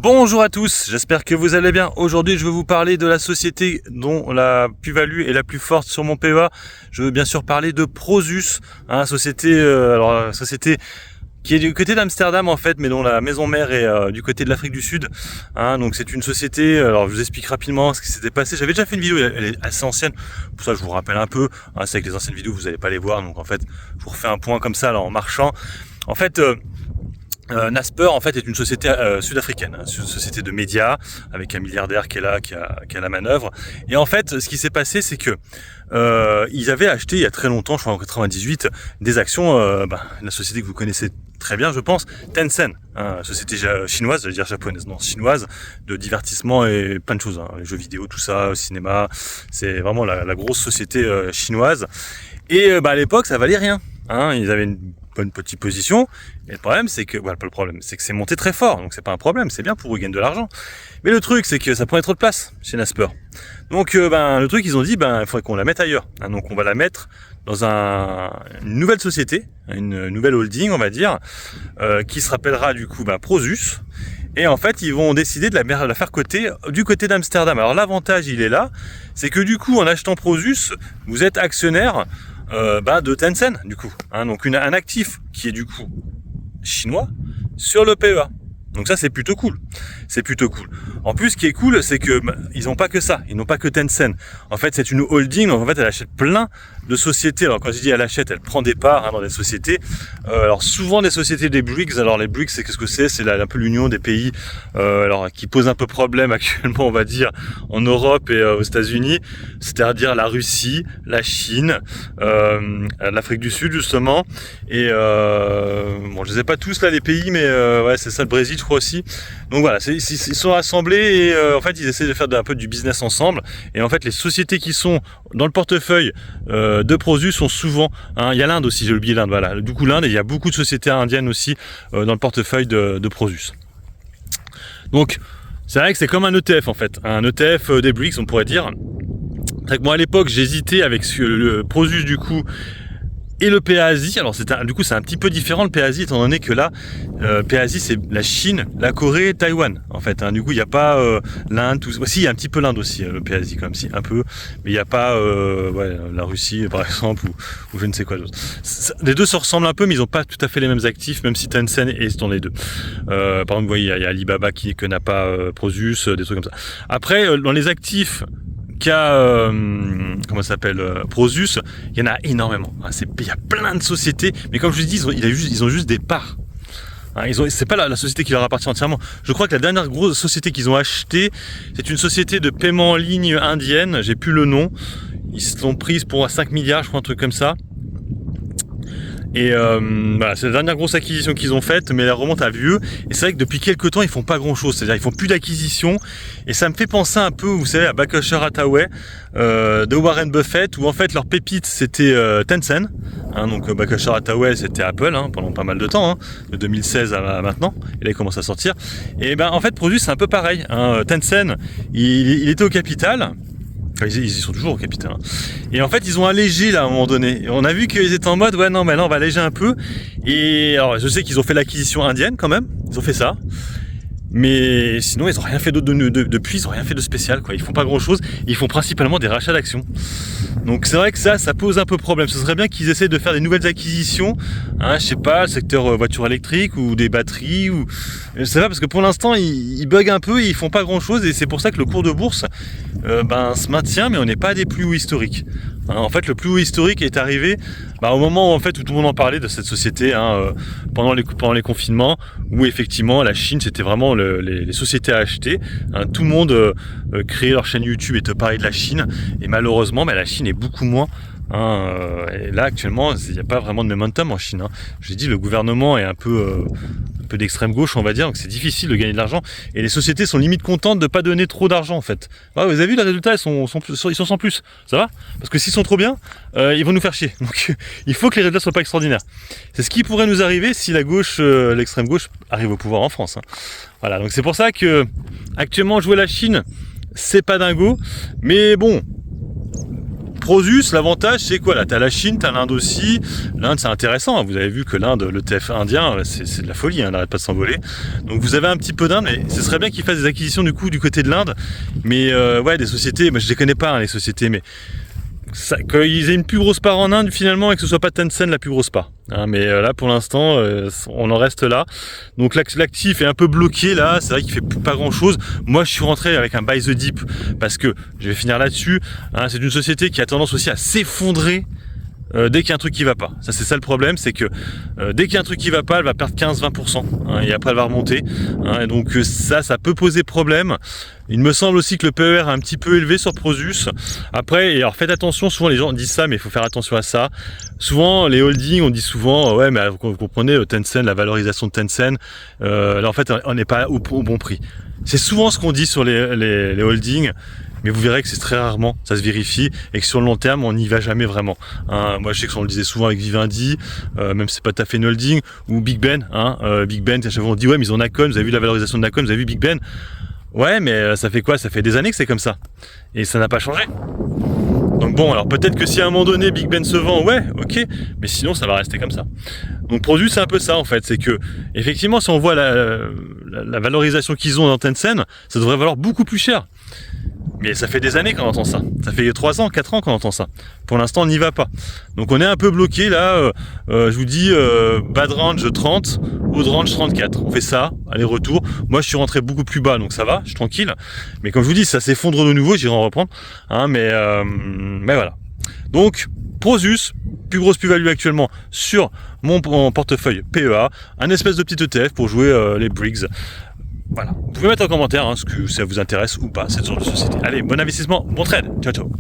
Bonjour à tous, j'espère que vous allez bien. Aujourd'hui, je vais vous parler de la société dont la plus-value est la plus forte sur mon PEA. Je veux bien sûr parler de Prosus, société qui est du côté d'Amsterdam en fait, mais dont la maison mère est du côté de l'Afrique du Sud. Donc c'est une société, alors je vous explique rapidement ce qui s'était passé. J'avais déjà fait une vidéo, elle est assez ancienne, pour ça je vous rappelle un peu. C'est avec les anciennes vidéos, vous n'allez pas les voir, donc en fait, je vous refais un point comme ça là, en marchant. En fait, Naspers en fait est une société sud-africaine, une société de médias avec un milliardaire qui est là, qui a la manœuvre. Et en fait, ce qui s'est passé, c'est que ils avaient acheté il y a très longtemps, je crois en 98, des actions, la société que vous connaissez très bien, je pense, Tencent, société chinoise, j'allais dire japonaise, non chinoise, de divertissement et plein de choses, les jeux vidéo, tout ça, cinéma, c'est vraiment la grosse société chinoise. Et à l'époque, ça valait rien. Ils avaient une bonne petite position, et le problème c'est que, pas le problème, c'est que c'est monté très fort, donc c'est pas un problème, c'est bien pour eux gagner de l'argent. Mais le truc c'est que ça prenait trop de place chez Naspers. Donc le truc ils ont dit il faudrait qu'on la mette ailleurs. Donc on va la mettre dans une nouvelle société, une nouvelle holding on va dire, qui se rappellera du coup Prosus. Et en fait, ils vont décider de la faire coter du côté d'Amsterdam. Alors l'avantage, il est là, c'est que du coup, en achetant Prosus, vous êtes actionnaire de Tencent, du coup. Donc un actif qui est du coup chinois sur le PEA. Donc ça, c'est plutôt cool. C'est plutôt cool. En plus, ce qui est cool, c'est que ils n'ont pas que ça. Ils n'ont pas que Tencent. En fait, c'est une holding. Donc en fait, elle achète plein de sociétés. Alors quand je dis elle achète, elle prend des parts dans des sociétés. Alors souvent des sociétés des BRICS. Alors les BRICS, c'est qu'est-ce que c'est? C'est un peu l'union des pays qui pose un peu problème actuellement, on va dire, en Europe et aux États-Unis. C'est-à-dire la Russie, la Chine, l'Afrique du Sud justement. Et je les ai pas tous là les pays, mais c'est ça, le Brésil, je crois aussi. Donc voilà, ils sont rassemblés et en fait ils essaient de faire un peu du business ensemble. Et en fait les sociétés qui sont dans le portefeuille de Prosus sont souvent, il y a l'Inde aussi, j'ai oublié l'Inde, voilà. Du coup l'Inde, et il y a beaucoup de sociétés indiennes aussi dans le portefeuille de Prosus. Donc c'est vrai que c'est comme un ETF en fait, un ETF des BRICS on pourrait dire. C'est que moi à l'époque j'hésitais avec le Prosus du coup et le PEA-Asie. Alors du coup c'est un petit peu différent le PEA-Asie, étant donné que là PEA-Asie c'est la Chine, la Corée, Taïwan en fait. Du coup il n'y a pas l'Inde, tout ça. Si, il y a un petit peu l'Inde aussi, le PEA-Asie comme si un peu, mais il n'y a pas la Russie par exemple ou je ne sais quoi d'autre. Les deux se ressemblent un peu, mais ils n'ont pas tout à fait les mêmes actifs, même si Tencent est dans les deux. Par exemple, vous voyez, il y a Alibaba que n'a pas Prosus, des trucs comme ça. Après, dans les actifs Prosus, il y en a énormément. Il y a plein de sociétés, mais comme je vous dis, ils ont juste des parts. C'est pas la société qui leur appartient entièrement. Je crois que la dernière grosse société qu'ils ont achetée, c'est une société de paiement en ligne indienne, j'ai plus le nom. Ils se l'ont prise pour 5 milliards, je crois, un truc comme ça. Et c'est la dernière grosse acquisition qu'ils ont faite, mais elle remonte à vieux. Et c'est vrai que depuis quelques temps, ils font pas grand chose. C'est-à-dire, ils font plus d'acquisition. Et ça me fait penser un peu, vous savez, à Berkshire Hathaway de Warren Buffett, où en fait leur pépite c'était Tencent. Donc Berkshire Hathaway c'était Apple pendant pas mal de temps, de 2016 à maintenant. Et là, il commence à sortir. Et en fait, Prosus c'est un peu pareil. Tencent, il était au capital. Ils y sont toujours au capital. Et en fait, ils ont allégé là à un moment donné. Et on a vu qu'ils étaient en mode, là, on va alléger un peu. Et alors, je sais qu'ils ont fait l'acquisition indienne quand même. Ils ont fait ça. Mais sinon, ils n'ont rien fait d'autre depuis. Ils n'ont rien fait de spécial, quoi. Ils font pas grand-chose. Ils font principalement des rachats d'actions. Donc c'est vrai que ça pose un peu problème. Ce serait bien qu'ils essaient de faire des nouvelles acquisitions. Je sais pas, le secteur voiture électrique ou des batteries ou je sais pas, parce que pour l'instant ils bug un peu et ils font pas grand chose, et c'est pour ça que le cours de bourse se maintient, mais on n'est pas à des plus hauts historiques. En fait, le plus haut historique est arrivé au moment où tout le monde en parlait de cette société pendant les confinements, où effectivement la Chine c'était vraiment les sociétés à acheter. Tout le monde créait leur chaîne YouTube et te parlait de la Chine, et malheureusement la Chine est beaucoup moins. Et là actuellement il n'y a pas vraiment de momentum en Chine. Je l'ai dit, le gouvernement est un peu d'extrême gauche on va dire, donc c'est difficile de gagner de l'argent, et les sociétés sont limite contentes de pas donner trop d'argent en fait. Vous avez vu les résultats, ils sont sans plus, ça va, parce que s'ils sont trop bien ils vont nous faire chier, donc il faut que les résultats soient pas extraordinaires. C'est ce qui pourrait nous arriver si la gauche, l'extrême gauche arrive au pouvoir en France. Voilà, donc c'est pour ça que actuellement jouer la Chine c'est pas dingo, mais bon, Prosus, l'avantage c'est quoi là? T'as la Chine, t'as l'Inde aussi. L'Inde c'est intéressant, vous avez vu que l'Inde, le TF indien, c'est de la folie, hein, n'arrête pas de s'envoler. Donc vous avez un petit peu d'Inde, mais ce serait bien qu'ils fassent des acquisitions du coup du côté de l'Inde. Mais ouais, des sociétés, moi je les connais pas hein, les sociétés, mais qu'ils aient une plus grosse part en Inde finalement et que ce soit pas Tencent la plus grosse part. Hein, mais là pour l'instant on en reste là. Donc l'actif est un peu bloqué là, c'est vrai qu'il fait pas grand chose. Moi je suis rentré avec un buy the dip parce que je vais finir là-dessus. Hein, c'est une société qui a tendance aussi à s'effondrer dès qu'il y a un truc qui va pas. Ça c'est ça le problème, c'est que dès qu'il y a un truc qui va pas, elle va perdre 15-20% hein, et après elle va remonter. Hein, et donc ça peut poser problème. Il me semble aussi que le PER est un petit peu élevé sur Prosus. Après, et alors faites attention, souvent les gens disent ça, mais il faut faire attention à ça. Souvent, les holdings, on dit souvent, ouais, mais vous comprenez, Tencent, la valorisation de Tencent, là en fait, on n'est pas au bon prix. C'est souvent ce qu'on dit sur les holdings, mais vous verrez que c'est très rarement, ça se vérifie, et que sur le long terme, on n'y va jamais vraiment. Hein, moi, je sais qu'on le disait souvent avec Vivendi, même si c'est pas tout à fait une holding, ou Big Ben. Hein, Big Ben, à chaque fois on dit, ouais, mais ils ont Nakon, vous avez vu la valorisation de Nakon, vous avez vu Big Ben. Ouais, mais ça fait quoi? Ça fait des années que c'est comme ça. Et ça n'a pas changé. Donc bon, alors peut-être que si à un moment donné Big Ben se vend, ouais, ok, mais sinon ça va rester comme ça. Donc Prosus c'est un peu ça en fait, c'est que effectivement si on voit la valorisation qu'ils ont dans Tencent, ça devrait valoir beaucoup plus cher. Mais ça fait des années qu'on entend ça. Ça fait 3 ans, 4 ans qu'on entend ça. Pour l'instant, on n'y va pas. Donc on est un peu bloqué là. Je vous dis, bad range 30, haut range 34. On fait ça, aller-retour. Moi, je suis rentré beaucoup plus bas, donc ça va, je suis tranquille. Mais comme je vous dis, ça s'effondre de nouveau, j'irai en reprendre. Hein, mais voilà. Donc, Prosus, plus grosse plus-value actuellement sur mon portefeuille PEA. Un espèce de petit ETF pour jouer les Briggs. Voilà. Vous pouvez mettre en commentaire ce que ça vous intéresse ou pas, cette genre de société. Allez, bon investissement, bon trade. Ciao, ciao.